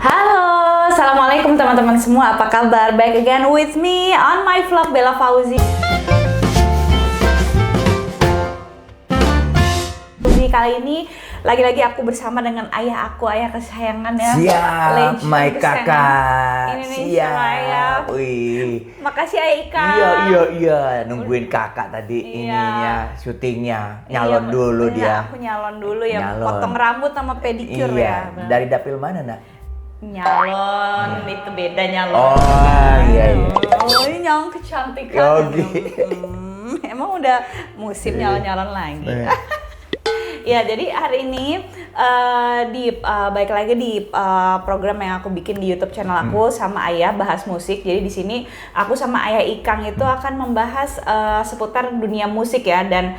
Halo, assalamualaikum teman-teman semua. Apa kabar? Back again with me on my vlog Bella Fauzi. Kali ini lagi-lagi aku bersama dengan ayah aku, ayah kesayangan ya. Siap, my kakak. Indonesia Raya. Wih. Makasih ayah Ika. Iya, nungguin kakak tadi ininya, syutingnya. Nyalon dulu bener, dia. Aku nyalon dulu ya, Nyalon. potong rambut sama pedicure ya. Iya, dari dapil mana, Nak? Nyalon, itu beda nyalon. Oh, iya. Oh, ini nyalon kecantikan. Oh, gitu. Emang udah musim nyalon-nyalon lagi. Ya, jadi hari ini baik lagi di program yang aku bikin di YouTube channel aku sama Ayah bahas musik. Jadi di sini aku sama Ayah Ikang itu akan membahas seputar dunia musik ya, dan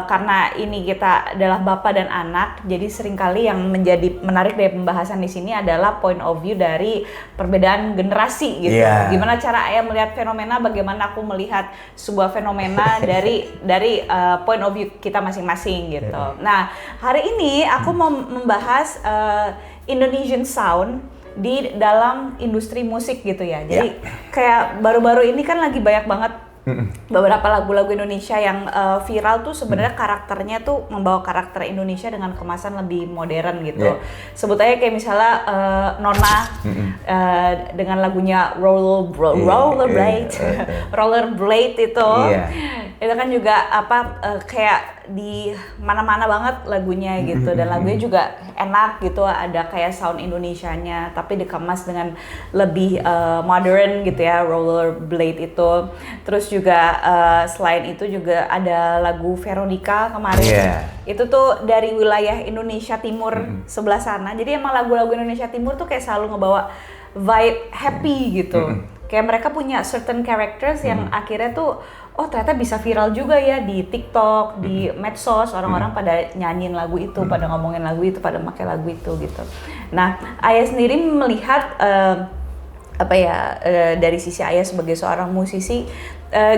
karena ini kita adalah bapak dan anak, jadi seringkali yang menjadi menarik dari pembahasan di sini adalah point of view dari perbedaan generasi gitu. Yeah. Gimana cara Ayah melihat fenomena, bagaimana aku melihat sebuah fenomena dari point of view kita masing-masing gitu. Yeah. Nah, hari ini aku mau membahas Indonesian sound di dalam industri musik gitu ya. Jadi kayak baru-baru ini kan lagi banyak banget beberapa lagu-lagu Indonesia yang viral tuh sebenarnya karakternya tuh membawa karakter Indonesia dengan kemasan lebih modern gitu. Sebut aja kayak misalnya Nona dengan lagunya Rollerblade itu. Itu kan juga kayak di mana-mana banget lagunya gitu, dan lagunya juga enak gitu, ada kayak sound Indonesianya tapi dikemas dengan lebih modern gitu ya, Rollerblade itu. Terus juga selain itu juga ada lagu Veronica kemarin. Itu tuh dari wilayah Indonesia Timur sebelah sana. Jadi emang lagu-lagu Indonesia Timur tuh kayak selalu ngebawa vibe happy gitu. Kayak mereka punya certain characters yang akhirnya tuh ternyata bisa viral juga ya di TikTok, di medsos, orang-orang pada nyanyiin lagu itu, pada ngomongin lagu itu, pada pakai lagu itu gitu. Nah, Ayah sendiri melihat dari sisi Ayah sebagai seorang musisi,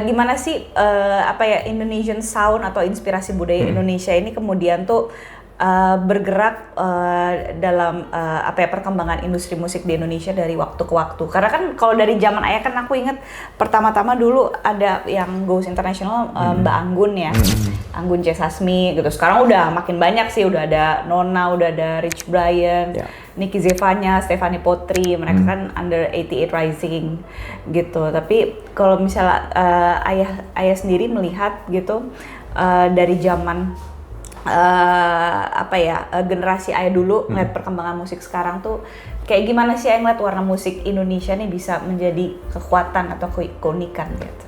gimana sih Indonesian sound atau inspirasi budaya Indonesia ini kemudian tuh bergerak dalam perkembangan industri musik di Indonesia dari waktu ke waktu. Karena kan kalau dari zaman Ayah kan aku inget pertama-tama dulu ada yang goes international, Mbak Anggun ya, Anggun C. Sasmi gitu. Sekarang udah makin banyak sih, udah ada Nona, udah ada Rich Brian, Nicky Zevanya, Stefani Potri, mereka kan under 88 Rising gitu. Tapi kalau misalnya ayah sendiri melihat gitu dari zaman generasi Ayah dulu ngeliat perkembangan musik sekarang tuh kayak gimana sih Ayah ngeliat warna musik Indonesia nih bisa menjadi kekuatan atau keunikan gitu.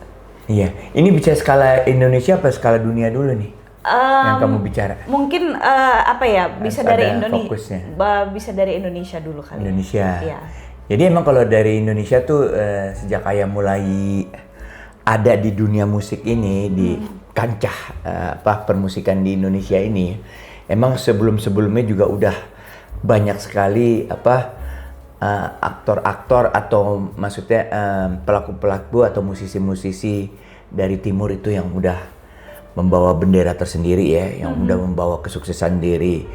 Iya, ini bicara skala Indonesia apa skala dunia dulu nih? Yang kamu bicara? Mungkin bisa dari Indonesia. Bisa dari Indonesia dulu kali. Indonesia. Ya. Jadi emang kalau dari Indonesia tuh sejak Ayah mulai ada di dunia musik ini, di kancah permusikan di Indonesia ini, emang sebelumnya juga udah banyak sekali aktor-aktor atau maksudnya pelaku-pelaku atau musisi-musisi dari timur itu yang udah membawa bendera tersendiri ya, yang udah membawa kesuksesan diri.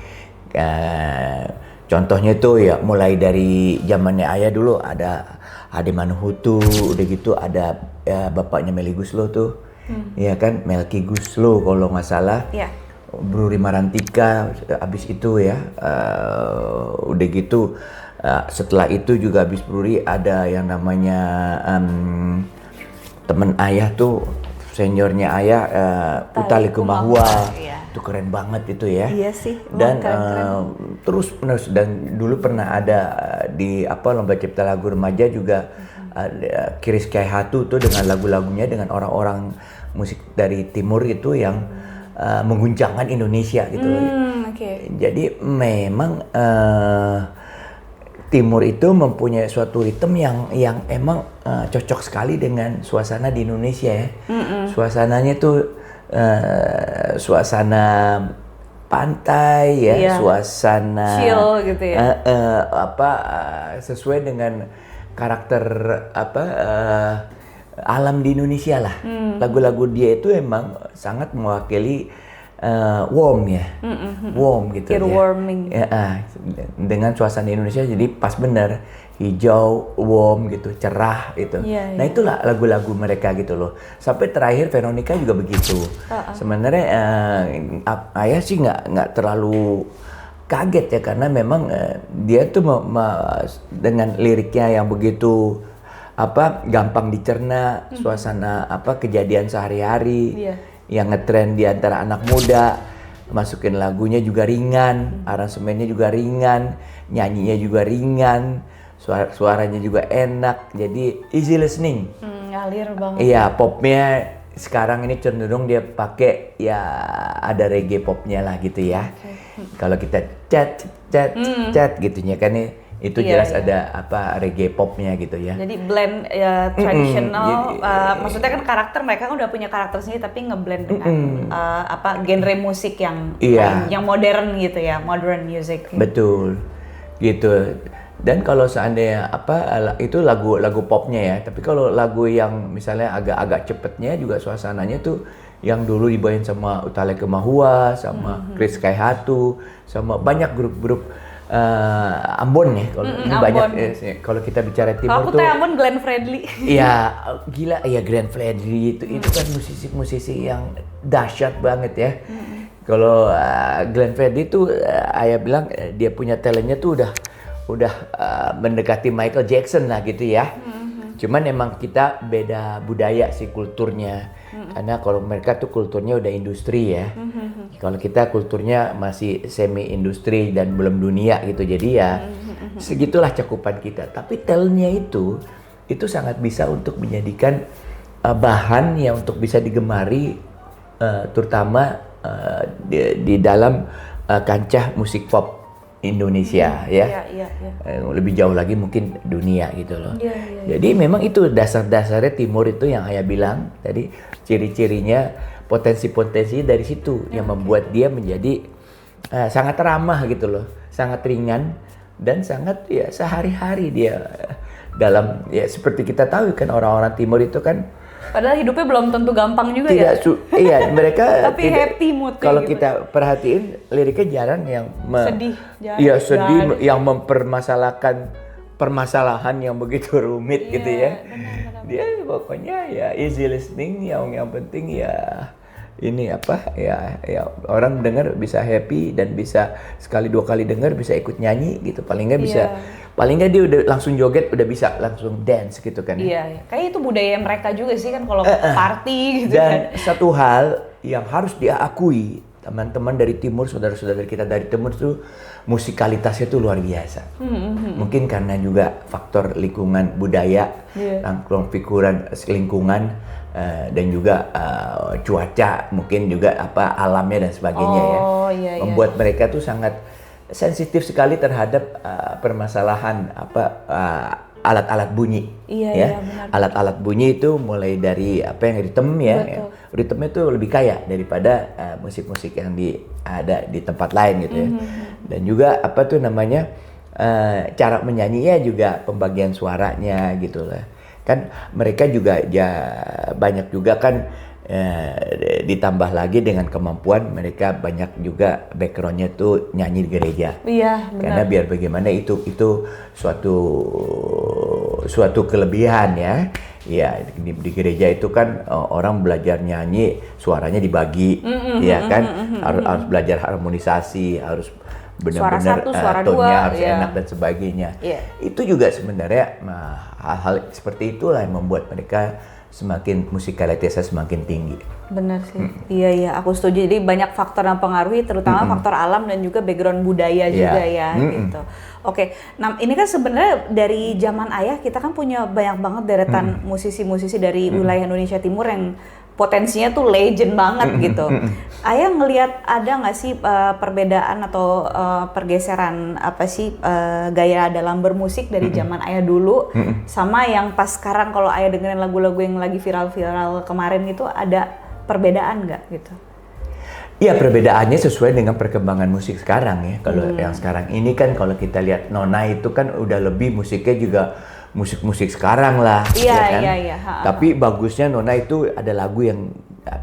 Contohnya itu ya mulai dari zamannya Ayah dulu ada Ade Manuhutu, udah gitu ada bapaknya Melly Guslo tuh. Ya kan, Melky Guslo kalau nggak salah, Bru Rimarantika, abis itu ya, udah gitu setelah itu juga abis Bruri ada yang namanya temen Ayah tuh, seniornya Ayah, Utha Likumahua, itu keren banget itu ya. Iya sih. Dan terus menerus, dan dulu pernah ada di lomba cipta lagu remaja juga. Chris Kaihatu tuh dengan lagu-lagunya dengan orang-orang musik dari timur itu yang mengguncangkan Indonesia gitu. Jadi memang timur itu mempunyai suatu ritme yang emang cocok sekali dengan suasana di Indonesia ya. Suasananya tuh suasana pantai ya, suasana chill gitu ya. Sesuai dengan karakter alam di Indonesia lah. Lagu-lagu dia itu emang sangat mewakili warm ya, warm gitu ya. Earwarming. Ya, dengan suasana Indonesia jadi pas bener, hijau, warm gitu, cerah gitu. Nah itulah lagu-lagu mereka gitu loh. Sampai terakhir Veronica juga begitu. Sebenarnya Ayah sih nggak terlalu kaget ya karena memang dia tuh dengan liriknya yang begitu gampang dicerna, suasana kejadian sehari-hari yang ngetren di antara anak muda, masukin lagunya juga ringan, aransemennya juga ringan, nyanyinya juga ringan, suaranya juga enak, jadi easy listening. Ngalir banget. Iya, popnya sekarang ini cenderung dia pakai ya ada reggae popnya lah gitu ya. Kalau kita chat gitunya kan itu jelas ada reggae popnya gitu ya. Jadi blend tradisional, maksudnya kan karakter mereka kan udah punya karakter sendiri tapi ngeblend dengan genre musik yang lain, yang modern gitu ya, modern music. Betul, gitu. Dan kalau seandainya itu lagu popnya ya, tapi kalau lagu yang misalnya agak cepetnya juga suasananya tuh yang dulu dibawain sama Utale Kemahua, sama Chris Kaihatu, sama banyak grup-grup Ambon ya. Kalau ini Ambon. banyak kalau kita bicara timur aku tuh. Aku Ambon Glenn Fredly. Iya, gila ya Glenn Fredly itu kan musisi-musisi yang dahsyat banget ya. Kalau Glenn Fredly tuh Ayah bilang dia punya talentnya tuh udah mendekati Michael Jackson lah gitu ya. Cuman emang kita beda budaya sih kulturnya. Karena kalau mereka tuh kulturnya udah industri ya. Kalau kita kulturnya masih semi industri dan belum dunia gitu. Jadi ya segitulah cakupan kita. Tapi talentnya itu sangat bisa untuk menjadikan bahan yang untuk bisa digemari terutama di dalam kancah musik pop Indonesia ya. Lebih jauh lagi mungkin dunia gitu loh. Jadi memang itu dasar-dasarnya timur itu yang Ayah bilang tadi, ciri-cirinya potensi-potensi dari situ yang membuat dia menjadi sangat ramah gitu loh, sangat ringan dan sangat ya sehari-hari dia dalam ya seperti kita tahu kan orang-orang timur itu kan padahal hidupnya belum tentu gampang juga iya mereka tapi happy mood kalau gitu. Kita perhatiin liriknya jarang yang sedih yang mempermasalahkan permasalahan yang begitu rumit gitu ya. Benar. Dia pokoknya ya easy listening, yang penting ya ini ya orang dengar bisa happy dan bisa sekali dua kali dengar bisa ikut nyanyi gitu, paling nggak bisa paling nggak dia udah langsung joget, udah bisa langsung dance gitu kan. Iya, kayak itu budaya mereka juga sih kan kalau party gitu dan kan. Satu hal yang harus dia akui, teman-teman dari timur, saudara-saudara kita dari timur tuh musikalitasnya tuh luar biasa. Mungkin karena juga faktor lingkungan budaya, figuran lingkungan dan juga cuaca, mungkin juga alamnya dan sebagainya membuat mereka tuh sangat sensitif sekali terhadap permasalahan alat-alat bunyi. Benar. Alat-alat bunyi itu mulai dari yang ritme ya. Ritme itu lebih kaya daripada musik-musik yang ada di tempat lain gitu ya. Dan juga cara menyanyinya juga pembagian suaranya gitu lah. Kan mereka juga banyak juga kan ditambah lagi dengan kemampuan mereka banyak juga backgroundnya tuh nyanyi di gereja. Iya, benar. Karena biar bagaimana itu suatu kelebihan ya. Ya di gereja itu kan orang belajar nyanyi suaranya dibagi, ya kan harus belajar harmonisasi, harus benar-benar tone-nya harus enak dan sebagainya. Itu juga sebenarnya hal-hal seperti itulah yang membuat mereka semakin musikalitasnya semakin tinggi. Benar sih. Iya, aku setuju. Jadi banyak faktor yang mempengaruhi, terutama faktor alam dan juga background budaya juga ya gitu. Oke, nah ini kan sebenarnya dari zaman Ayah kita kan punya banyak banget deretan musisi-musisi dari wilayah Indonesia Timur yang potensinya tuh legend banget gitu. Ayah ngelihat ada nggak sih perbedaan atau pergeseran gaya dalam bermusik dari zaman Ayah dulu sama yang pas sekarang kalau Ayah dengerin lagu-lagu yang lagi viral-viral kemarin itu ada perbedaan nggak gitu? Iya, perbedaannya sesuai dengan perkembangan musik sekarang ya. Kalau yang sekarang ini kan kalau kita lihat Nona itu kan udah lebih musiknya juga musik-musik sekarang lah. Iya, ya kan? Iya. Tapi bagusnya Nona itu ada lagu yang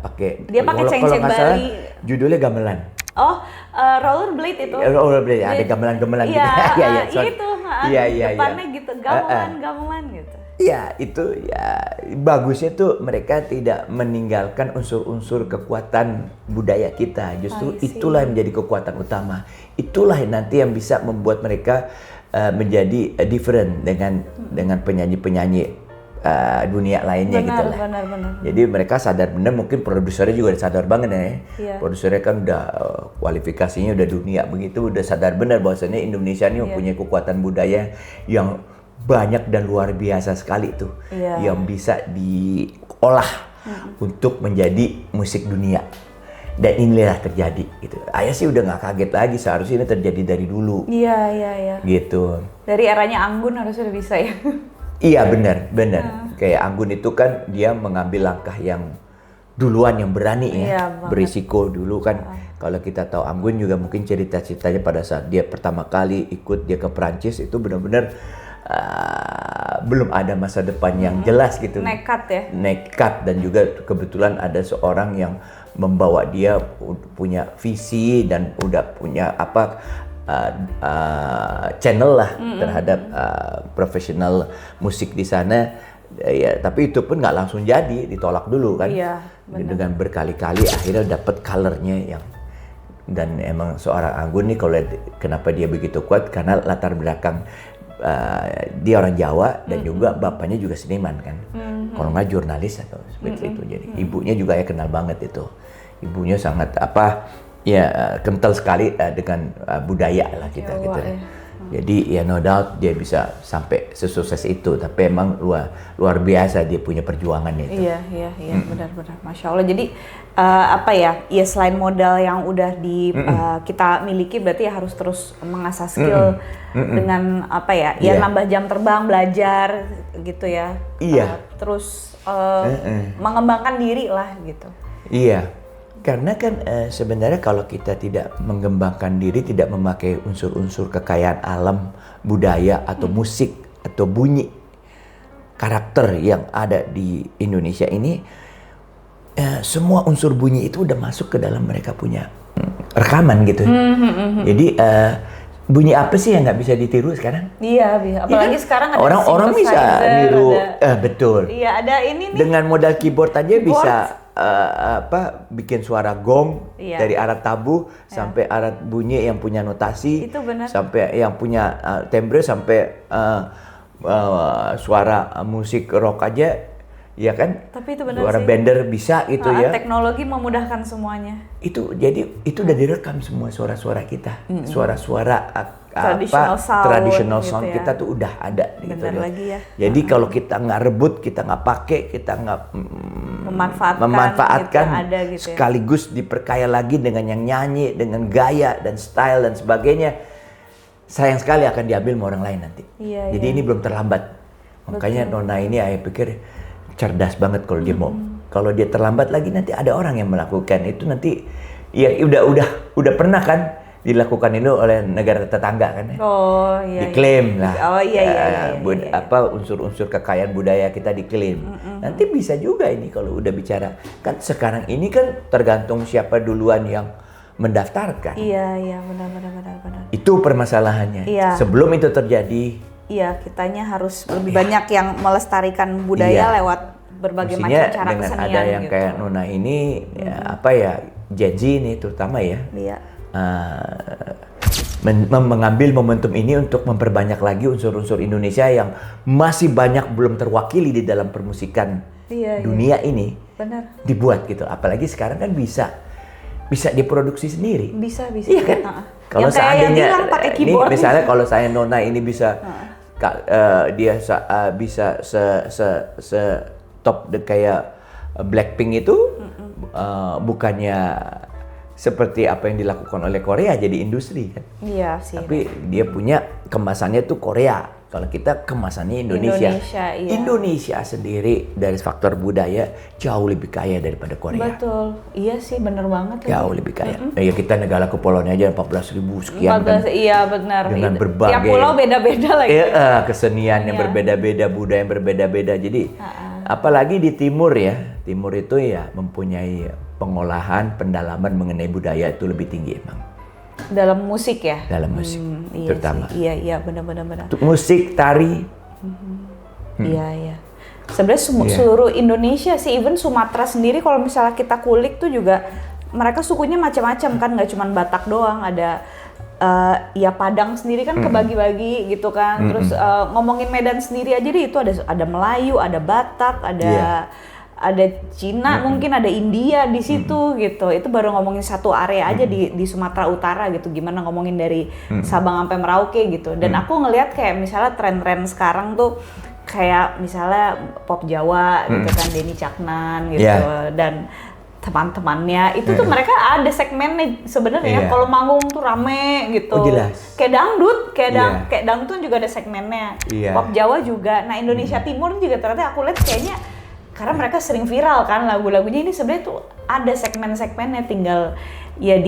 pakai. Dia pakai kalau ceng-ceng nggak salah, Bali. judulnya gamelan. Oh, rollerblade itu. Rollerblade, ada gamelan-gamelan gitu. Iya, sorry. itu. Iya. Depannya gitu, gamelan gitu. Iya, itu ya bagusnya tuh mereka tidak meninggalkan unsur-unsur kekuatan budaya kita. Justru itulah yang menjadi kekuatan utama. Itulah yang nanti yang bisa membuat mereka menjadi different dengan penyanyi-penyanyi dunia lainnya gitu lah. Benar. Jadi mereka sadar benar, mungkin produsernya juga udah sadar banget ya. Iya. Produsernya kan udah kualifikasinya udah dunia begitu, udah sadar benar bahwasanya Indonesia ini mempunyai kekuatan budaya yang banyak dan luar biasa sekali tuh, yang bisa diolah untuk menjadi musik dunia. Dan inilah terjadi gitu. Ayah sih udah nggak kaget lagi, seharusnya ini terjadi dari dulu. Iya. Gitu. Dari eranya Anggun harusnya udah bisa ya. Iya benar. Kayak Anggun itu kan dia mengambil langkah yang duluan, yang berani ya, berisiko dulu kan. Kalau kita tahu Anggun juga mungkin cerita-ceritanya pada saat dia pertama kali ikut dia ke Perancis itu benar-benar belum ada masa depan yang jelas gitu. Nekat dan juga kebetulan ada seorang yang membawa dia punya visi dan udah punya channel lah terhadap profesional musik di sana. Ya, tapi itu pun nggak langsung jadi, ditolak dulu kan. Iya, dengan berkali-kali akhirnya dapat colornya yang, dan emang seorang Anggun nih kalau kenapa dia begitu kuat karena latar belakang dia orang Jawa dan juga bapaknya juga seniman kan. Kalau nggak jurnalis atau seperti itu. Jadi ibunya juga ya kenal banget itu. Ibunya sangat kental sekali dengan budaya lah kita gitu. Jadi ya no doubt dia bisa sampai sesukses itu, tapi emang luar biasa dia punya perjuangannya itu. Iya, benar-benar, Masya Allah. Jadi ya selain modal yang udah kita miliki, berarti ya harus terus mengasah skill dengan nambah jam terbang, belajar gitu ya. Iya. Terus mengembangkan diri lah gitu. Iya. Karena kan sebenarnya kalau kita tidak mengembangkan diri, tidak memakai unsur-unsur kekayaan alam, budaya atau musik atau bunyi karakter yang ada di Indonesia ini, semua unsur bunyi itu udah masuk ke dalam mereka punya rekaman gitu. Jadi bunyi apa sih yang nggak bisa ditiru sekarang? Iya, apalagi sekarang ada orang bisa niru, betul. Iya, ada ini nih. Dengan modal keyboard aja bisa bikin suara gong dari alat tabu sampai alat bunyi yang punya notasi, sampai yang punya timbre, sampai suara musik rock aja, ya kan? Tapi itu benar suara sih. Bender bisa gitu ya. Teknologi memudahkan semuanya. Itu jadi itu udah direkam semua suara-suara kita, suara-suara traditional sound gitu kita tuh udah ada gitu. Lagi ya. Jadi kalau kita nggak rebut, kita nggak pakai, kita nggak gitu, memanfaatkan ada gitu sekaligus diperkaya lagi dengan yang nyanyi, dengan gaya dan style dan sebagainya, sayang sekali akan diambil sama orang lain nanti. Jadi ini belum terlambat. Makanya Nona ini saya pikir cerdas banget kalau dia mau. Kalau dia terlambat lagi nanti ada orang yang melakukan itu nanti. Ya udah pernah kan dilakukan itu oleh negara tetangga kan ya. Diklaim lah. Unsur-unsur kekayaan budaya kita diklaim. Nanti bisa juga ini kalau udah bicara. Kan sekarang ini kan tergantung siapa duluan yang mendaftarkan. Iya, benar. Itu permasalahannya. Sebelum itu terjadi, kitanya harus lebih banyak yang melestarikan budaya lewat berbagai macam cara dengan kesenian ada yang gitu. kayak Nona ini, Gen Z ini terutama ya. Mengambil momentum ini untuk memperbanyak lagi unsur-unsur Indonesia yang masih banyak belum terwakili di dalam permusikan dunia ini. Benar. Dibuat gitu. Apalagi sekarang kan bisa diproduksi sendiri. Bisa. Iya kan? Kalau seandainya ini misalnya kalau saya Nona ini bisa dia bisa se top kayak Blackpink itu bukannya seperti apa yang dilakukan oleh Korea jadi industri kan. Iya sih. Tapi dia punya kemasannya tuh Korea. Kalau kita kemasannya Indonesia. Indonesia sendiri dari faktor budaya jauh lebih kaya daripada Korea. Betul. Iya sih, bener banget. Jauh lebih kaya. Ya kita negara kepulauannya aja 14.000 sekian 14, kan. Iya benar. Dengan berbagai tiap pulau beda-beda lagi. Kesenian yang berbeda-beda, budaya yang berbeda-beda. Jadi Apalagi di timur ya. Timur itu ya mempunyai pengolahan, pendalaman mengenai budaya itu lebih tinggi emang. Dalam musik ya? Dalam musik, iya terutama. Sih. Iya, benar. Untuk musik, tari. Iya. Sebenarnya seluruh Indonesia sih, even Sumatera sendiri kalau misalnya kita kulik tuh juga mereka sukunya macam-macam kan, nggak cuma Batak doang, ada ya Padang sendiri kan kebagi-bagi gitu kan. Terus ngomongin Medan sendiri aja deh itu ada Melayu, ada Batak, ada Cina, mungkin ada India di situ gitu. Itu baru ngomongin satu area aja di Sumatera Utara gitu. Gimana ngomongin dari Sabang sampai Merauke gitu. Dan aku ngelihat kayak misalnya tren-tren sekarang tuh kayak misalnya pop Jawa gitu kan, Denny Caknan gitu dan teman-temannya itu tuh mereka ada segmennya sebenarnya. Kalau manggung tuh rame gitu. Oh, jelas. Kayak dangdut, kayak dangdut juga ada segmennya. Pop Jawa juga. Nah, Indonesia Timur juga ternyata aku lihat kayaknya karena mereka sering viral kan lagu-lagunya ini, sebenarnya tuh ada segmen-segmennya, tinggal ya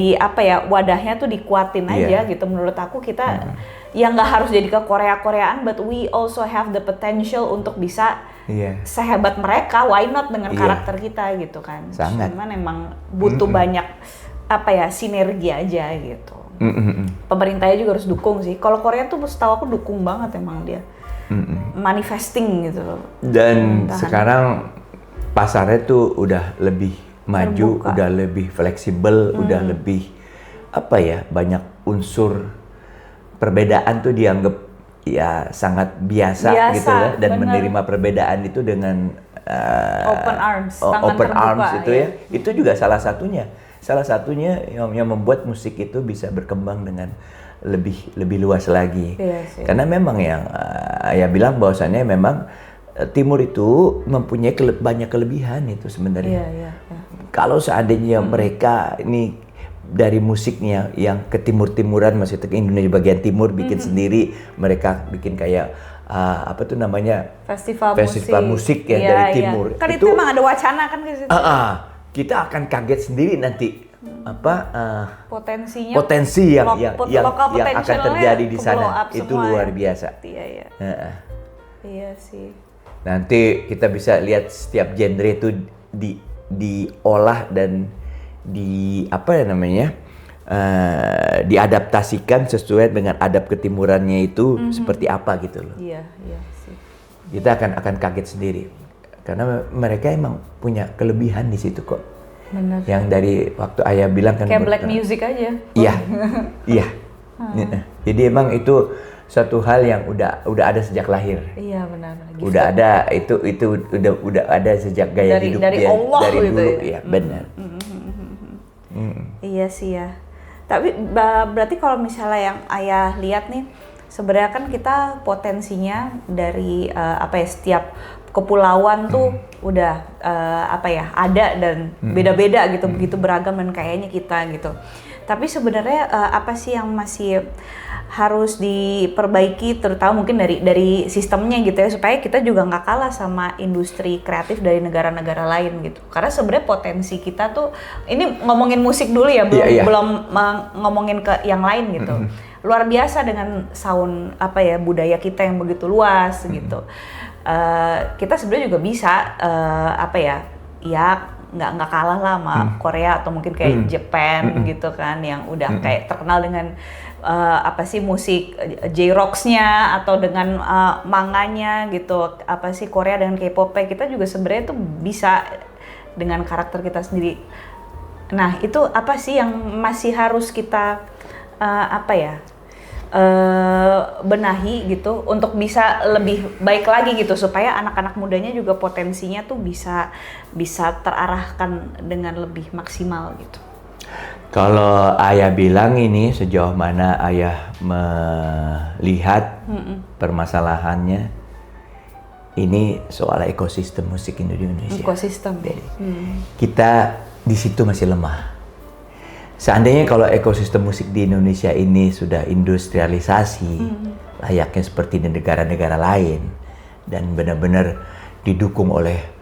wadahnya tuh dikuatin aja gitu. Menurut aku kita yang nggak harus jadi ke Korea-Koreaan, but we also have the potential untuk bisa sehebat mereka, why not dengan karakter kita gitu kan. Sangat. Cuman emang butuh banyak sinergi aja gitu. Pemerintahnya juga harus dukung sih. Kalau Korea tuh setahu aku dukung banget emang dia. Manifesting gitu. Dan sekarang pasarnya tuh udah lebih maju, terbuka, udah lebih fleksibel, udah lebih banyak unsur perbedaan tuh dianggap ya sangat biasa gitu ya, dan menerima perbedaan itu dengan open arms, open terbuka, arms itu ya. Itu juga salah satunya yang membuat musik itu bisa berkembang dengan lebih luas lagi. Karena memang yang Ayah bilang bahwasannya memang Timur itu mempunyai banyak kelebihan itu sebenarnya. Kalau seandainya mereka ini dari musiknya yang ke timur-timuran, maksudnya ke Indonesia bagian timur bikin sendiri, mereka bikin kayak festival musik ya dari timur. Kan itu emang ada wacana kan ke situ. Kita akan kaget sendiri nanti potensi yang akan terjadi di sana itu luar biasa. Iya sih. Nanti kita bisa lihat setiap genre itu diolah dan diadaptasikan sesuai dengan adab ketimurannya itu seperti apa gitu loh. Iya sih. Kita akan kaget sendiri karena mereka emang punya kelebihan di situ kok. Benar. Yang dari waktu Ayah bilang kan kayak black music aja. Iya. Jadi emang itu suatu hal yang udah ada sejak lahir. Iya benar. Udah ada itu udah ada sejak gaya hidup dari dia Allah dari gitu dulu ya. Benar. Iya sih ya. Tapi berarti kalau misalnya yang Ayah lihat nih, sebenarnya kan kita potensinya dari setiap kepulauan tuh udah ada dan beda-beda gitu, begitu beragam dan kayaknya kita gitu. Tapi sebenarnya apa sih yang masih harus diperbaiki, terutama mungkin dari sistemnya gitu ya, supaya kita juga nggak kalah sama industri kreatif dari negara-negara lain gitu. Karena sebenarnya potensi kita tuh, ini ngomongin musik dulu ya, belum ngomongin ke yang lain gitu. Luar biasa dengan sound budaya kita yang begitu luas gitu. Kita sebenarnya juga bisa nggak kalah lah sama Korea atau mungkin kayak Japan gitu kan, yang udah kayak terkenal dengan musik J-Rocks-nya atau dengan manganya gitu. Korea dengan K-pop-nya, kita juga sebenarnya tuh bisa dengan karakter kita sendiri. Nah, itu apa sih yang masih harus kita benahi gitu untuk bisa lebih baik lagi gitu, supaya anak-anak mudanya juga potensinya tuh bisa terarahkan dengan lebih maksimal gitu. Kalau Ayah bilang ini sejauh mana Ayah melihat permasalahannya, ini soal ekosistem musik Indonesia. Ekosistem. Kita di situ masih lemah. Seandainya kalau ekosistem musik di Indonesia ini sudah industrialisasi, layaknya seperti di negara-negara lain, dan benar-benar didukung oleh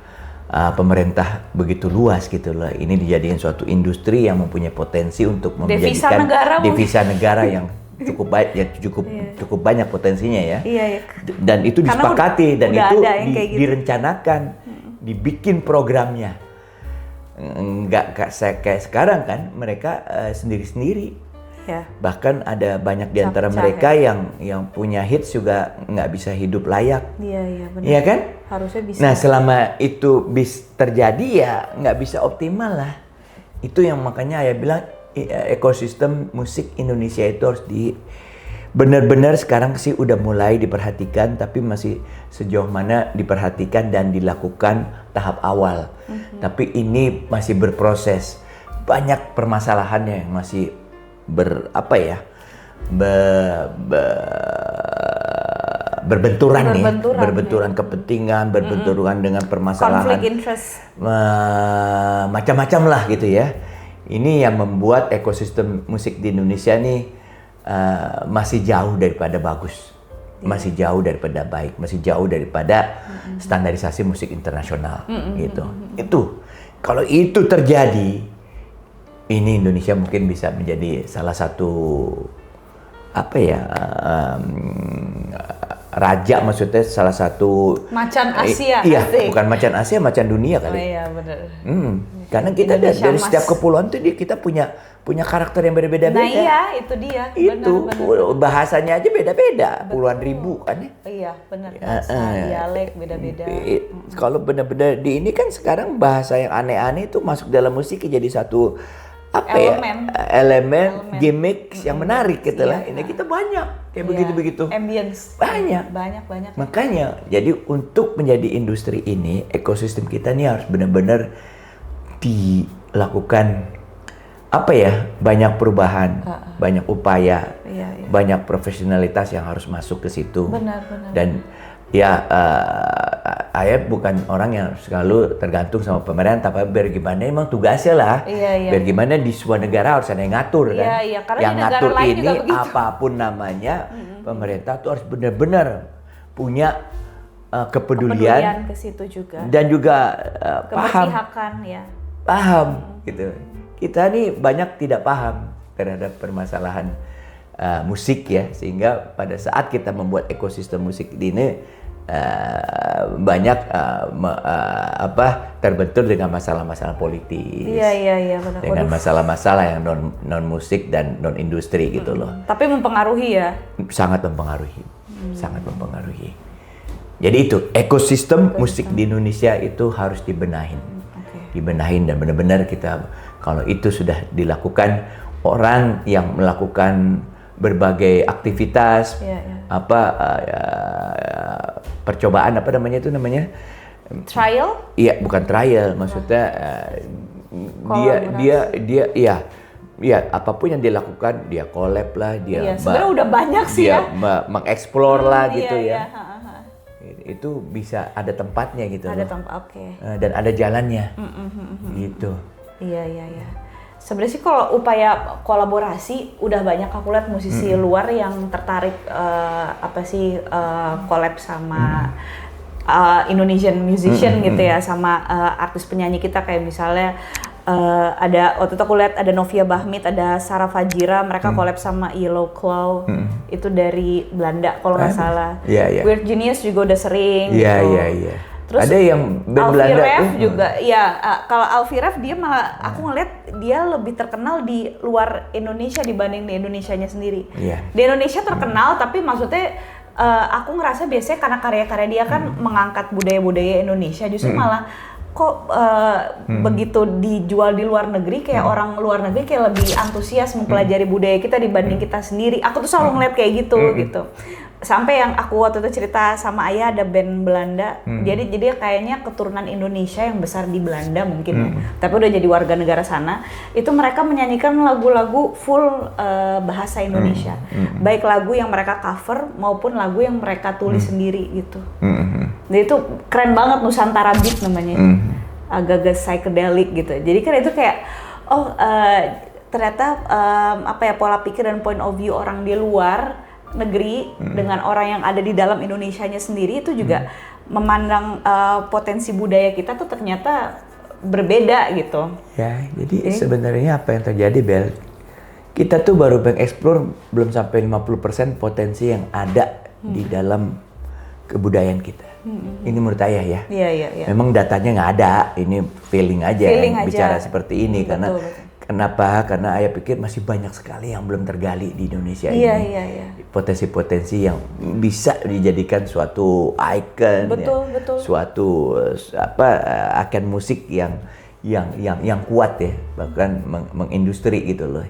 pemerintah begitu luas gitu loh. Ini dijadikan suatu industri yang mempunyai potensi untuk menjadikan devisa negara yang cukup banyak potensinya ya. Iya. Dan itu disepakati dan itu direncanakan. dibikin programnya. Nggak kayak sekarang kan, mereka sendiri-sendiri. Ya. Bahkan ada banyak di antara mereka yang punya hits juga nggak bisa hidup layak. Iya benar. Iya kan? Harusnya bisa. Nah selama itu terjadi ya nggak bisa optimal lah. Itu yang makanya Ayah bilang ekosistem musik Indonesia itu harus benar-benar sekarang sih udah mulai diperhatikan, tapi masih sejauh mana diperhatikan dan dilakukan tahap awal. Tapi ini masih berproses. Banyak permasalahannya yang masih berbenturan kepentingan, berbenturan dengan permasalahan, konflik interest, macam-macam lah gitu ya. Ini yang membuat ekosistem musik di Indonesia nih masih jauh daripada bagus, masih jauh daripada baik, masih jauh daripada standarisasi musik internasional gitu. Itu kalau itu terjadi, ini Indonesia mungkin bisa menjadi salah satu raja, maksudnya salah satu macan Asia. Iya, bukan macan Asia, macan dunia kali. Oh iya benar. Karena kita dari setiap kepulauan tuh kita punya karakter yang berbeda-beda. Nah iya, itu dia. Itu benar. bahasanya aja beda-beda, puluhan ribu kan ya. Iya benar. Bahasa dialek beda-beda. Kalau benar-benar di ini kan sekarang bahasa yang aneh-aneh itu masuk dalam musik jadi satu elemen gimmick yang menarik gitu lah. Ini kita banyak kayak begitu-begitu. Ambience. Banyak. Makanya jadi untuk menjadi industri ini, ekosistem kita nih harus benar-benar dilakukan banyak perubahan, banyak upaya, banyak profesionalitas yang harus masuk ke situ. Benar. Dan Ayah bukan orang yang selalu tergantung sama pemerintah, tapi biar gimana emang tugasnya lah. Biar gimana di sebuah negara harus ada yang ngatur kan. Yang ngatur ini apapun namanya, pemerintah tuh harus benar-benar punya kepedulian ke situ juga. Dan juga paham gitu. Kita nih banyak tidak paham terhadap permasalahan musik ya, sehingga pada saat kita membuat ekosistem musik ini banyak terbentur dengan masalah-masalah politis. Iya benar. Dengan masalah-masalah yang non musik dan non industri gitu loh. Tapi mempengaruhi ya? Sangat mempengaruhi. Sangat mempengaruhi. Jadi itu ekosistem musik di Indonesia itu harus dibenahin. Dibenahin dan benar-benar kita, kalau itu sudah dilakukan, orang yang melakukan berbagai aktivitas percobaan trial? Iya, bukan trial, maksudnya dia apapun yang dilakukan, dia collab lah, dia sebenarnya udah banyak sih dia mengeksplor lah gitu ya. Itu bisa ada tempatnya gitu. Ada tempat, dan ada jalannya. Gitu. Iya. Sebenarnya sih kalau upaya kolaborasi udah banyak aku lihat musisi luar yang tertarik collab sama Indonesian musician gitu ya, sama artis penyanyi kita kayak misalnya ada waktu itu aku lihat ada Novia Bahmit, ada Sarah Fajira, mereka collab sama Yellow Claw, itu dari Belanda kalau nggak salah. Weird Genius juga udah sering. Iya. Terus ada yang band Belanda Ref juga, kalau Alfie Ref dia malah aku ngeliat dia lebih terkenal di luar Indonesia dibanding di Indonesianya sendiri. Di Indonesia terkenal, tapi maksudnya aku ngerasa biasanya karena karya-karya dia kan mengangkat budaya-budaya Indonesia, justru malah kok begitu dijual di luar negeri kayak orang luar negeri kayak lebih antusias mempelajari budaya kita dibanding kita sendiri. Aku tuh selalu ngeliat kayak gitu. Sampai yang aku waktu itu cerita sama Ayah ada band Belanda, jadi kayaknya keturunan Indonesia yang besar di Belanda mungkin tapi udah jadi warga negara sana. Itu mereka menyanyikan lagu-lagu full bahasa Indonesia, baik lagu yang mereka cover maupun lagu yang mereka tulis sendiri gitu. Jadi itu keren banget, Nusantara Beat namanya, agak-agak psychedelic gitu. Jadi kan itu kayak ternyata pola pikir dan point of view orang di luar negeri dengan orang yang ada di dalam Indonesianya sendiri itu juga memandang potensi budaya kita tuh ternyata berbeda gitu. Ya, jadi sebenarnya apa yang terjadi, Bel? Kita tuh baru mengeksplor belum sampai 50% potensi yang ada di dalam kebudayaan kita. Ini menurut Ayah ya. Iya. Memang datanya nggak ada, ini feeling aja bicara seperti ini. Karena betul. Kenapa? Karena Ayah pikir masih banyak sekali yang belum tergali di Indonesia ini. Iya. Potensi-potensi yang bisa dijadikan suatu ikon, betul. suatu akan musik yang kuat ya, bahkan mengindustri gitu loh.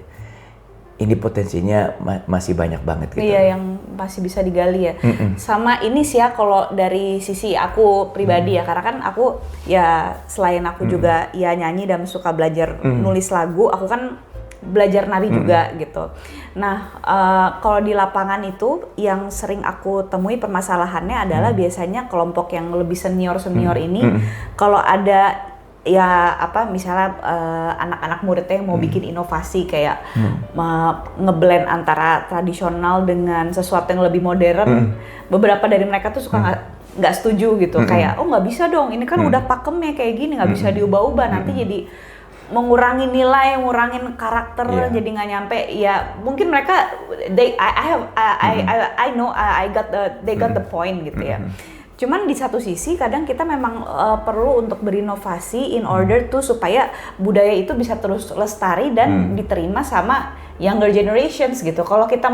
Ini potensinya masih banyak banget gitu. Iya, yang masih bisa digali ya. Sama ini sih ya, kalau dari sisi aku pribadi ya, karena kan aku ya selain aku juga ya nyanyi dan suka belajar nulis lagu, aku kan belajar nari juga gitu. Nah, kalau di lapangan itu yang sering aku temui permasalahannya adalah biasanya kelompok yang lebih senior ini, kalau ada ya misalnya anak-anak muridnya yang mau bikin inovasi kayak ngeblend antara tradisional dengan sesuatu yang lebih modern, beberapa dari mereka tuh suka nggak setuju gitu, kayak oh nggak bisa dong, ini kan udah pakemnya kayak gini, nggak bisa diubah-ubah, nanti jadi mengurangi nilai, ngurangin karakter, jadi nggak nyampe. Ya mungkin mereka they got the point gitu ya. Cuman di satu sisi kadang kita memang perlu untuk berinovasi in order to supaya budaya itu bisa terus lestari dan diterima sama younger generations gitu. Kalau kita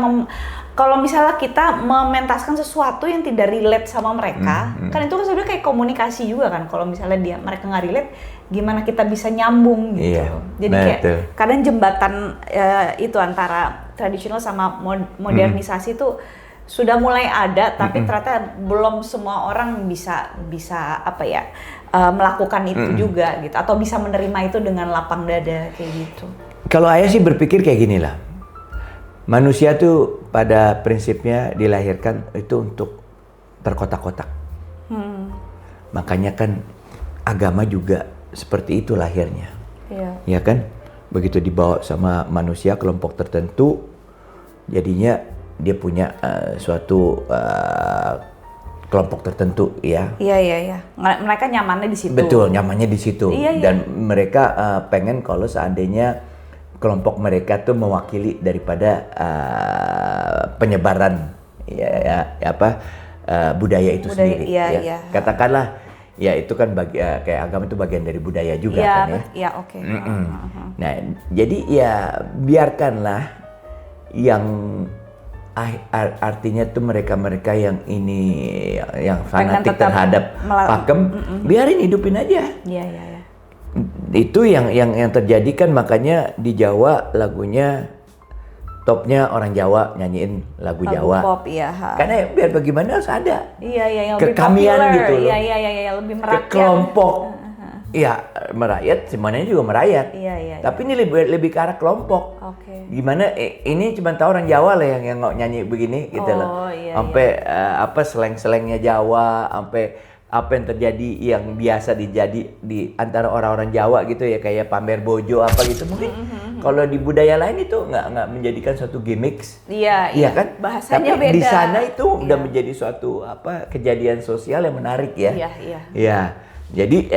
kalau misalnya kita mementaskan sesuatu yang tidak relate sama mereka, kan itu kan sebenarnya kayak komunikasi juga kan. Kalau misalnya mereka nggak relate, gimana kita bisa nyambung gitu. Jadi kayak kadang jembatan itu antara tradisional sama modernisasi itu sudah mulai ada, tapi ternyata belum semua orang bisa melakukan itu juga gitu, atau bisa menerima itu dengan lapang dada kayak gitu. Kalau Ayah sih berpikir kayak gini lah, manusia tuh pada prinsipnya dilahirkan itu untuk terkotak-kotak. Makanya kan agama juga seperti itu lahirnya, ya kan? Begitu dibawa sama manusia kelompok tertentu, jadinya dia punya suatu kelompok tertentu ya. Iya. Mereka nyamannya di situ. Betul, nyamannya di situ. Dan Iya. mereka pengen kalau seandainya kelompok mereka tuh mewakili daripada penyebaran budaya itu sendiri. Iya. Katakanlah ya itu kan kayak agama itu bagian dari budaya juga kan ya. Iya, oke. Nah, jadi ya biarkanlah yang artinya tuh mereka yang ini yang fanatik terhadap pakem, biarin hidupin aja. Iya. Itu yang terjadi kan, makanya di Jawa lagunya topnya orang Jawa nyanyiin lagu Jawa. Pop, iya. Karena biar bagaimana harus ada. Iya, yang lebih kekamian popular gitu loh. Iya, lebih merakyat. Kelompok. Iya, merayat, semuanya juga merayat. Iya. Tapi ini lebih ke arah kelompok. Oke. Gimana? Ini cuma tahu orang Jawa lah yang nyanyi begini gitu loh. Sampai seleng-selengnya Jawa, sampai apa yang terjadi yang biasa di antara orang-orang Jawa gitu ya, kayak pamer bojo apa gitu. Mungkin kalau di budaya lain itu nggak menjadikan suatu gimmicks. Iya kan? Bahasanya tapi beda. Di sana itu udah menjadi suatu kejadian sosial yang menarik ya. Iya. Jadi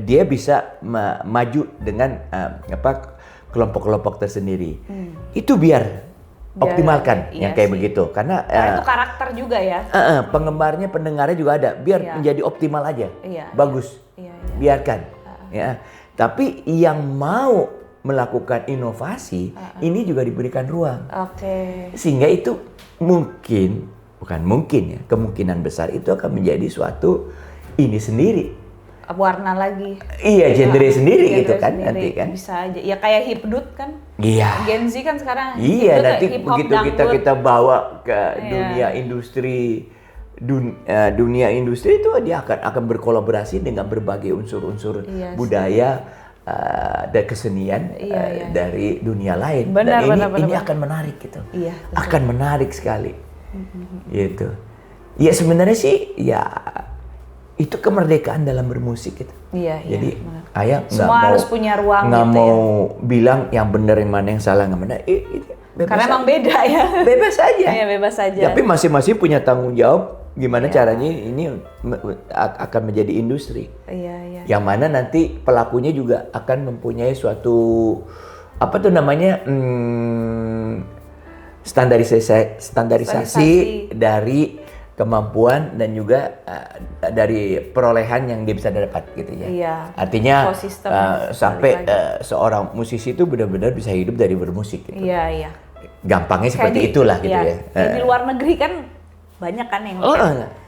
dia bisa maju dengan kelompok-kelompok tersendiri. Itu biar optimalkan yang kayak begitu, karena itu karakter juga ya. Penggemarnya, pendengarnya juga ada. Biar menjadi optimal aja, bagus. Biarkan. Ya. Tapi yang mau melakukan inovasi ini juga diberikan ruang. Sehingga itu bukan mungkin ya, kemungkinan besar itu akan menjadi suatu ini sendiri, warna lagi. Iya, genre sendiri gitu kan sendiri. Nanti kan. Bisa aja. Ya kayak hipdut kan. Iya. Gen Z kan sekarang. Iya, nanti begitu kita bawa ke dunia industri, dunia industri itu dia akan berkolaborasi dengan berbagai unsur-unsur budaya dan kesenian dari dunia lain. Benar, Dan ini akan menarik gitu. Iya. Akan menarik sekali. Gitu. Ya sebenarnya sih ya itu kemerdekaan dalam bermusik gitu. Iya. Jadi Ayah semua harus punya ruang. Nggak gitu mau bilang yang benar yang mana yang salah, nggak mana. Karena emang beda ya. Bebas aja. Iya, bebas aja. Tapi masing-masing punya tanggung jawab gimana caranya ini akan menjadi industri. Iya. Yang mana nanti pelakunya juga akan mempunyai suatu standarisasi dari kemampuan dan juga dari perolehan yang dia bisa dapat gitu ya. Iya. Artinya sampai lagi. seorang musisi itu benar-benar bisa hidup dari bermusik gitu. Iya, iya. Gampangnya seperti itulah gitu ya. Di luar negeri kan banyak kan yang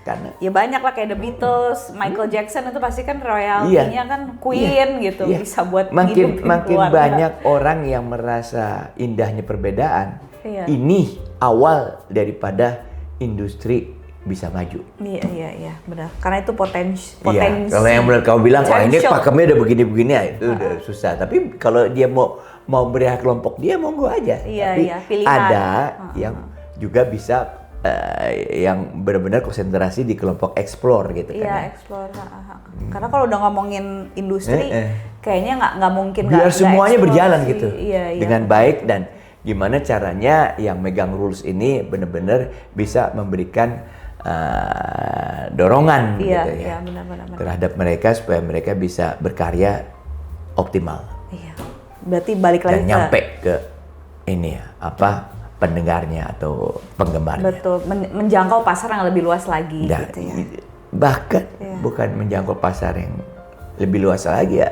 karena ya banyak lah kayak The Beatles, Michael Jackson itu pasti kan royaltinya kan Queen gitu bisa buat makin keluarga. Banyak orang yang merasa indahnya perbedaan. Iya. Ini awal daripada industri bisa maju. Iya, benar. Karena itu potensi. Iya. Kalau yang benar kau bilang, wah ini pakemnya udah begini-begini, itu udah susah. Tapi kalau dia mau beri kelompok dia monggo aja. Tapi pilihan. ada yang juga bisa yang benar-benar konsentrasi di kelompok explore gitu kan. Iya, explore. Karena kalau udah ngomongin industri, kayaknya nggak mungkin biar semuanya berjalan gitu iya. dengan baik, dan gimana caranya yang megang rules ini benar-benar bisa memberikan dorongan gitu ya benar. terhadap mereka supaya mereka bisa berkarya optimal. Iya. Berarti balik lagi dan nyampe ke ini ya pendengarnya atau penggemarnya. Betul, menjangkau pasar yang lebih luas lagi gitu ya. Bahkan bukan menjangkau pasar yang lebih luas lagi ya,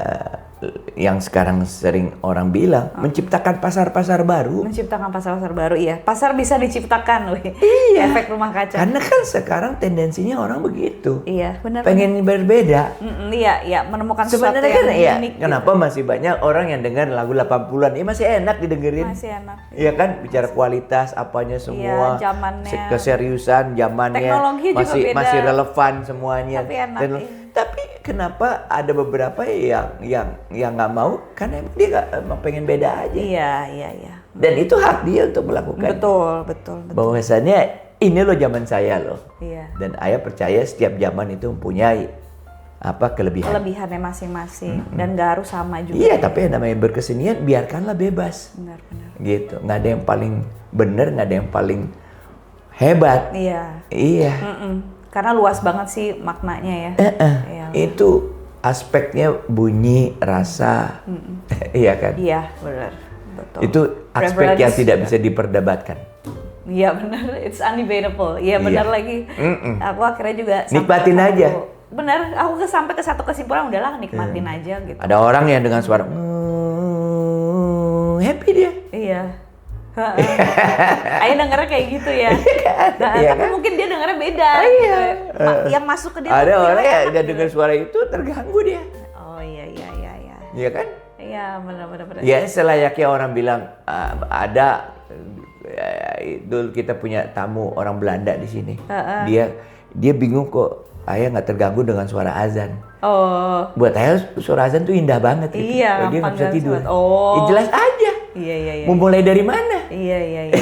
yang sekarang sering orang bilang menciptakan pasar-pasar baru. Menciptakan pasar-pasar baru, iya. Pasar bisa diciptakan, wih. Iya. Efek rumah kaca. Karena kan sekarang tendensinya orang begitu. Iya, benar. Pengen berbeda. Iya, menemukan sesuatu yang unik. Kenapa masih banyak orang yang dengar lagu 80-an? Masih enak didengerin. Masih enak. Iya kan, bicara kualitas apanya semua. Iya, zamannya. Keseriusan zamannya. Teknologi juga beda. Masih relevan semuanya. Tapi enak. Tapi kenapa ada beberapa yang nggak mau karena dia emang pengen beda aja. Iya. Dan itu hak dia untuk melakukan. Betul. Bahwasannya ini loh zaman saya loh. Iya. Dan ayah percaya setiap zaman itu mempunyai kelebihannya masing-masing dan nggak harus sama juga. Iya, tapi yang namanya berkesenian biarkanlah bebas. Benar. Gitu, nggak ada yang paling benar, nggak ada yang paling hebat. Iya. Karena luas banget sih maknanya ya. Iya. Itu aspeknya bunyi, rasa, iya kan? Iya, benar, betul. Itu aspek yang tidak bisa diperdebatkan. Iya benar, it's undebatable. Iya benar lagi. Aku akhirnya juga nikmatin aja. Benar, aku sampai ke satu kesimpulan udahlah nikmatin aja gitu. Ada orang yang dengan suara happy dia. Iya. Ayah dengarnya kayak gitu ya. Tapi mungkin dia dengarnya beda. Iya. Yang masuk ke dia. Ada orang yang udah dengar suara itu terganggu dia. Oh iya. Iya kan? Iya benar. Ya selayaknya orang bilang ada dulu kita punya tamu orang Belanda di sini. Dia bingung kok ayah nggak terganggu dengan suara azan. Oh. Buat ayah suara azan tuh indah banget gitu. Iya. Dia nggak bisa tidur. Oh. Ya, jelas aja. Iya. Mau mulai dari mana? Iya.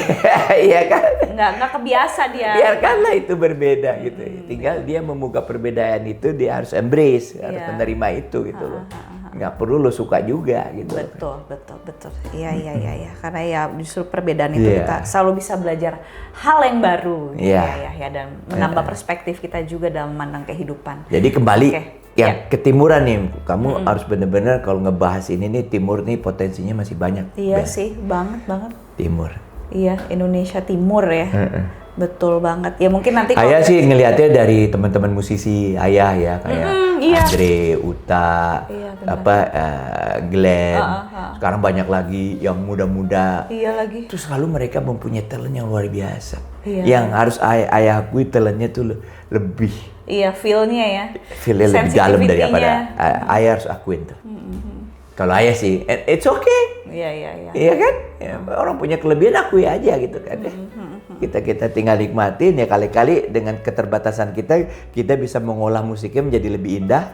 Iya kan? Nggak kebiasa dia. Biarkanlah itu berbeda gitu. Tinggal dia membuka perbedaan itu, dia harus embrace, harus menerima itu gitu loh. Nggak perlu lo suka juga gitu. Betul. Iya. Karena ya justru perbedaan itu kita selalu bisa belajar hal yang baru. Iya. Dan menambah perspektif kita juga dalam memandang kehidupan. Jadi kembali yang ketimuran nih, kamu harus benar-benar kalau ngebahas ini nih, timur nih potensinya masih banyak. Iya sih, banget. Timur. Iya, Indonesia Timur ya. Betul banget. Ya mungkin nanti ayah sih ngelihatnya dari teman-teman musisi ayah ya, kayak Andre, Uta, Glenn. Sekarang banyak lagi yang muda-muda. Iya lagi. Terus selalu mereka mempunyai talent yang luar biasa. Yang harus ayah akui talentnya tuh lebih. Iya, feel-nya ya. Feel-nya lebih dalam daripada ayah harus akuin tuh. Kalau ayah sih, it's okay. Iya. Iya kan? Ya, orang punya kelebihan akui aja gitu kan. Kita tinggal nikmatin ya, kali-kali dengan keterbatasan kita bisa mengolah musiknya menjadi lebih indah.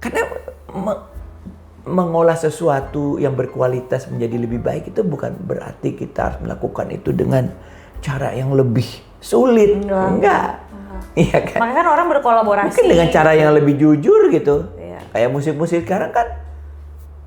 Karena mengolah sesuatu yang berkualitas menjadi lebih baik itu bukan berarti kita harus melakukan itu dengan cara yang lebih sulit. Enggak. Iya kan? Makanya kan orang berkolaborasi. Mungkin dengan cara yang lebih jujur gitu. Kayak musik-musik sekarang kan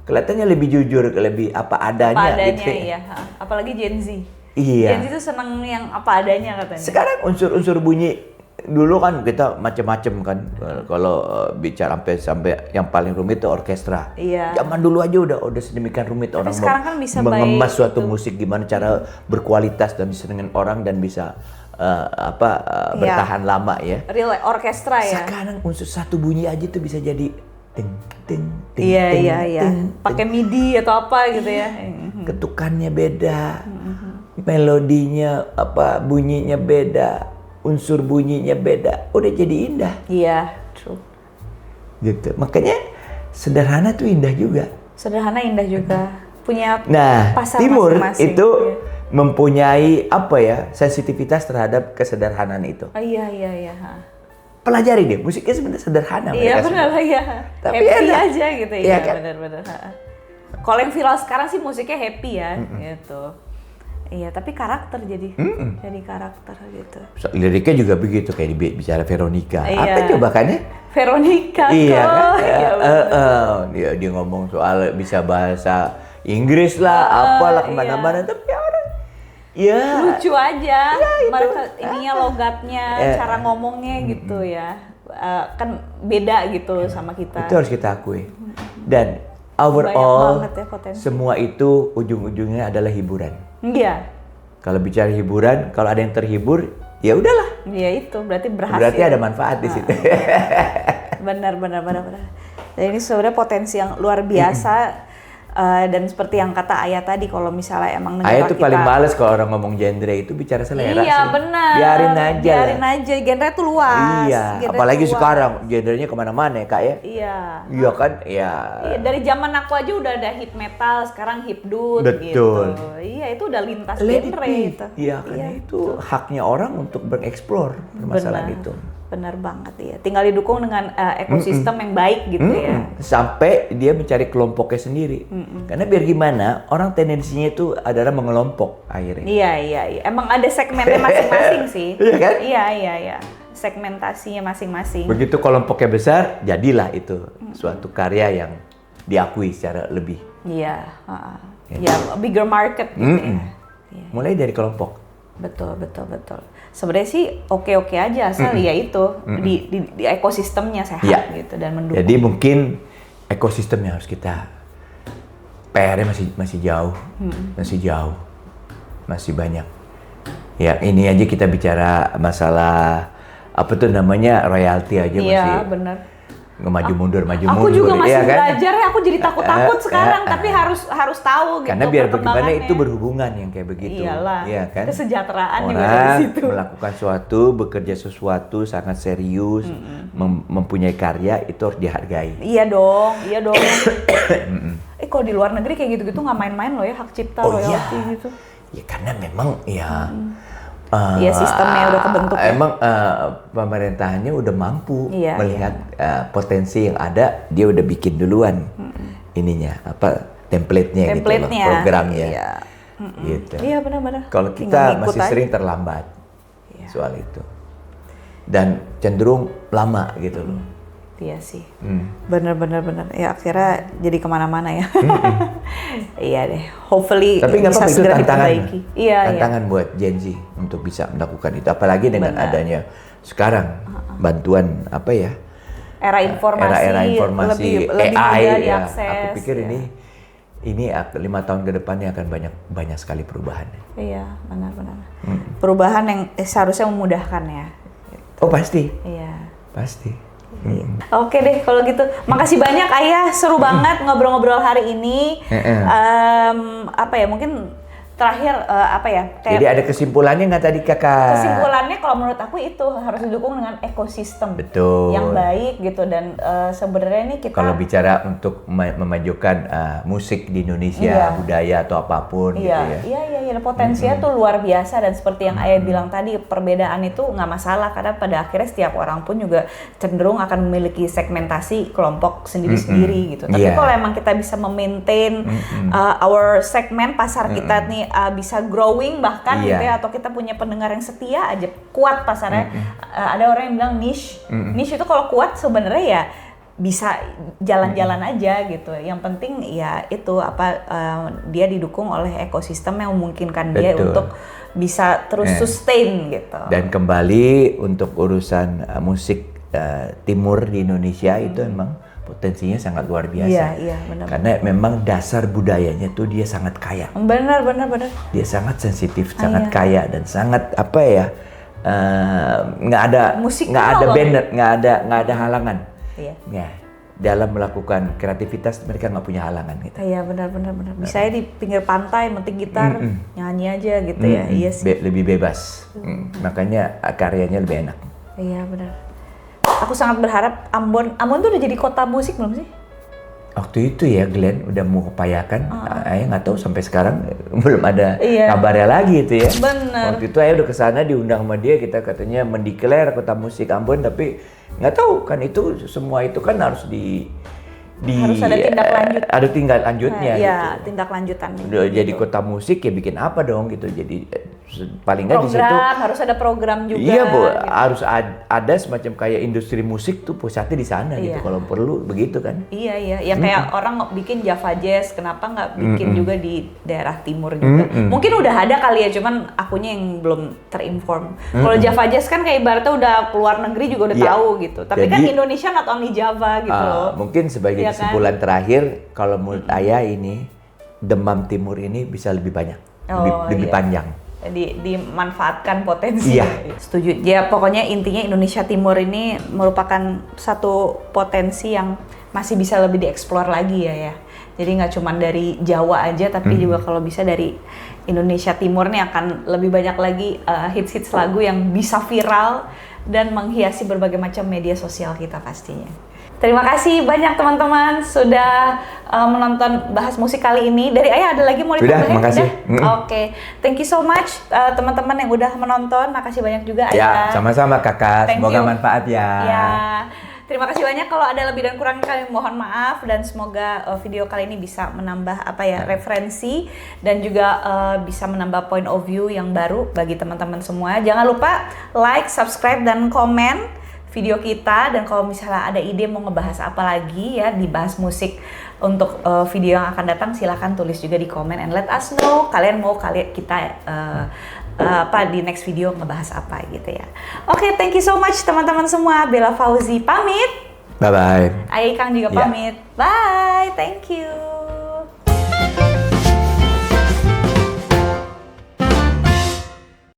kelihatannya lebih jujur, lebih apa adanya gitu. Iya. Apalagi Gen Z. Iya. Gen Z itu seneng yang apa adanya katanya. Sekarang unsur-unsur bunyi dulu kan kita macam-macam kan. Kalau bicara sampai yang paling rumit itu orkestra. Iya. Zaman dulu aja udah sedemikian rumit. Orang sekarang kan bisa mengemas suatu musik gimana cara berkualitas dan disenengin orang dan bisa bertahan lama ya. Real orkestra ya. Sekarang unsur satu bunyi aja tuh bisa jadi ting ting ting. Iya. Pakai MIDI atau apa gitu ya. Ketukannya beda, melodinya bunyinya beda, unsur bunyinya beda, udah jadi indah. Iya, true. Gitu. Makanya sederhana tuh indah juga. Sederhana indah juga. Punya pasar Timur masing-masing. itu mempunyai sensitivitas terhadap kesederhanaan itu. Iya. Pelajari deh, musiknya sebenarnya sederhana. Iya benar ya. Tapi happy enak. aja gitu ya. Iya kan? Benar. Kalau yang viral sekarang sih musiknya happy ya, gitu. Iya, tapi karakter jadi karakter gitu. Liriknya juga begitu kayak bicara Veronica. Iya. Apa coba kan ya? Veronica. Iya kan? Iya, Dia ngomong soal bisa bahasa Inggris lah, apalah kemana-mana, tapi orang lucu aja. Mereka logatnya, cara ngomongnya gitu ya. Kan beda gitu sama kita. Itu harus kita akui. Dan overall ya, semua itu ujung-ujungnya adalah hiburan. Iya. Kalau bicara hiburan, kalau ada yang terhibur, ya udahlah. Iya itu berarti berhasil. Berarti ada manfaat di situ. Benar. Dan ini sebenarnya potensi yang luar biasa. Dan seperti yang kata Ayah tadi, kalau misalnya emang negara Ayah tuh paling males kalau orang ngomong genre itu bicara selera sih. Iya benar. Biarin aja. Genre tuh luas. Iya. Genre Apalagi luas. sekarang genrenya kemana-mana ya kak ya. Iya. Iya kan. Iya. Dari zaman aku aja udah ada hip metal, sekarang hip dude. Betul. Gitu. Iya itu udah lintas Let genre it be. itu. Iya karena itu haknya orang untuk bereksplor permasalahan itu. Benar banget ya. Tinggal didukung dengan ekosistem yang baik gitu ya. Sampai dia mencari kelompoknya sendiri. Karena biar gimana, orang tendensinya itu adalah mengelompok akhirnya. Iya. Emang ada segmennya masing-masing sih. Iya kan? Iya. Segmentasinya masing-masing. Begitu kelompoknya besar, jadilah itu suatu karya yang diakui secara lebih. Iya. Ya, bigger market gitu ya. Mulai dari kelompok. Betul. Sebenarnya sih oke aja asal ya itu di ekosistemnya sehat gitu dan mendukung. Jadi mungkin ekosistemnya harus kita PR-nya masih jauh, masih banyak. Ya ini aja kita bicara masalah apa tuh namanya royalti aja masih. Iya benar. Maju mundur. Aku juga masih iya, kan? belajar ya, aku jadi takut sekarang, tapi harus tahu gitu. Karena biar bagaimana itu berhubungan yang kayak begitu. Iyalah, iya kan? Kesejahteraan orang juga dari situ. Melakukan bekerja sesuatu sangat serius, mempunyai karya itu harus dihargai. Iya dong. Kalau di luar negeri kayak gitu-gitu nggak main-main loh ya, hak cipta, royalti gitu. Ya karena memang Iya sistemnya udah kebentuk ya. Emang pemerintahannya udah mampu melihat potensi yang ada, dia udah bikin duluan ininya template-nya gitu loh, programnya. Iya. Gitu. Iya benar-benar. Kalau kita masih sering terlambat soal itu. Dan cenderung lama gitu loh. Iya sih. Benar. Ya akhirnya jadi kemana-mana ya. Iya deh. Hopefully tapi bisa segera diperbaiki. Tantangan buat Gen Z untuk bisa melakukan itu. Apalagi dengan adanya sekarang bantuan era informasi lebih AI mudah ya. diakses. Aku pikir ini 5 tahun ke depannya akan banyak sekali perubahan. Iya, benar. Perubahan yang seharusnya memudahkan ya. Oh pasti. Iya. Pasti. Oke deh kalau gitu. Makasih banyak Ayah, seru banget ngobrol-ngobrol hari ini. Mungkin terakhir Jadi ada kesimpulannya nggak tadi kakak? Kesimpulannya kalau menurut aku itu harus didukung dengan ekosistem yang baik gitu dan sebenarnya ini kita kalau bicara untuk memajukan musik di Indonesia, budaya atau apapun gitu ya. Iya, potensinya tuh luar biasa dan seperti yang Ayah bilang tadi, perbedaan itu nggak masalah karena pada akhirnya setiap orang pun juga cenderung akan memiliki segmentasi kelompok sendiri-sendiri gitu. Tapi kalau emang kita bisa memaintain our segment pasar kita nih bisa growing bahkan gitu ya, atau kita punya pendengar yang setia aja, kuat pasarnya. Ada orang yang bilang niche itu kalau kuat sebenarnya ya bisa jalan-jalan aja gitu. Yang penting ya itu dia didukung oleh ekosistem yang memungkinkan dia untuk bisa terus sustain gitu. Dan kembali untuk urusan musik timur di Indonesia itu emang potensinya sangat luar biasa. Iya, benar. Karena memang dasar budayanya tuh dia sangat kaya. Benar. Dia sangat sensitif, sangat kaya dan sangat nggak ada Musikal nggak ada loh. banner, nggak ada halangan. Iya. Ya, dalam melakukan kreativitas mereka nggak punya halangan gitu. Iya benar. Bisa di pinggir pantai, metik gitar, nyanyi aja gitu ya. Iya sih. Lebih bebas. Makanya karyanya lebih enak. Iya benar. Aku sangat berharap Ambon tuh udah jadi kota musik belum sih? Waktu itu ya Glenn udah mau upayakan, Ayah nggak tahu sampai sekarang belum ada kabarnya lagi itu ya. Benar. Waktu itu Ayah udah kesana diundang sama dia, kita katanya mendeklar kota musik Ambon, tapi nggak tahu kan itu semua itu kan harus harus ada tindak lanjut. Ada tindak lanjutnya Iya, gitu. tindak lanjutan. Udah jadi kota musik ya bikin apa dong gitu. Jadi paling nggak di situ. Program, harus ada program juga. Iya Bu, gitu. harus ada semacam kayak industri musik tuh pusatnya di sana gitu. Kalau perlu begitu kan. Iya. Ya kayak orang bikin Java Jazz, kenapa nggak bikin juga di daerah timur juga? Mungkin udah ada kali ya, cuman akunya yang belum terinform. Kalau Java Jazz kan kayak ibaratnya udah keluar negeri juga udah tahu gitu. Tapi Jadi, kan Indonesia not only Java gitu loh. Mungkin sebagai kesimpulan terakhir, kalau menurut Ayah ini Demam Timur ini bisa lebih banyak, lebih panjang. Dimanfaatkan potensi. Iya. Setuju. Ya pokoknya intinya Indonesia Timur ini merupakan satu potensi yang masih bisa lebih dieksplor lagi ya. Jadi nggak cuma dari Jawa aja, tapi juga kalau bisa dari Indonesia Timur nih akan lebih banyak lagi hits-hits lagu yang bisa viral dan menghiasi berbagai macam media sosial kita pastinya. Terima kasih banyak teman-teman sudah menonton Bahas Musik kali ini. Dari Ayah ada lagi mau ditambahin? Sudah, makasih. Oke. Thank you so much teman-teman yang udah menonton. Makasih banyak juga Ayah. Ya, sama-sama Kakak. Thank Semoga you. manfaat ya. Ya. Terima kasih banyak. Kalau ada lebih dan kurang kami mohon maaf, dan semoga video kali ini bisa menambah referensi dan juga bisa menambah point of view yang baru bagi teman-teman semua. Jangan lupa like, subscribe dan komen video kita, dan kalau misalnya ada ide mau ngebahas apa lagi ya di Bahas Musik untuk video yang akan datang, silahkan tulis juga di komen and let us know kalian mau kita di next video ngebahas apa gitu ya. Oke, thank you so much teman-teman semua. Bella Fauzi pamit. Bye bye. Ayah Ikang juga pamit. Bye, thank you.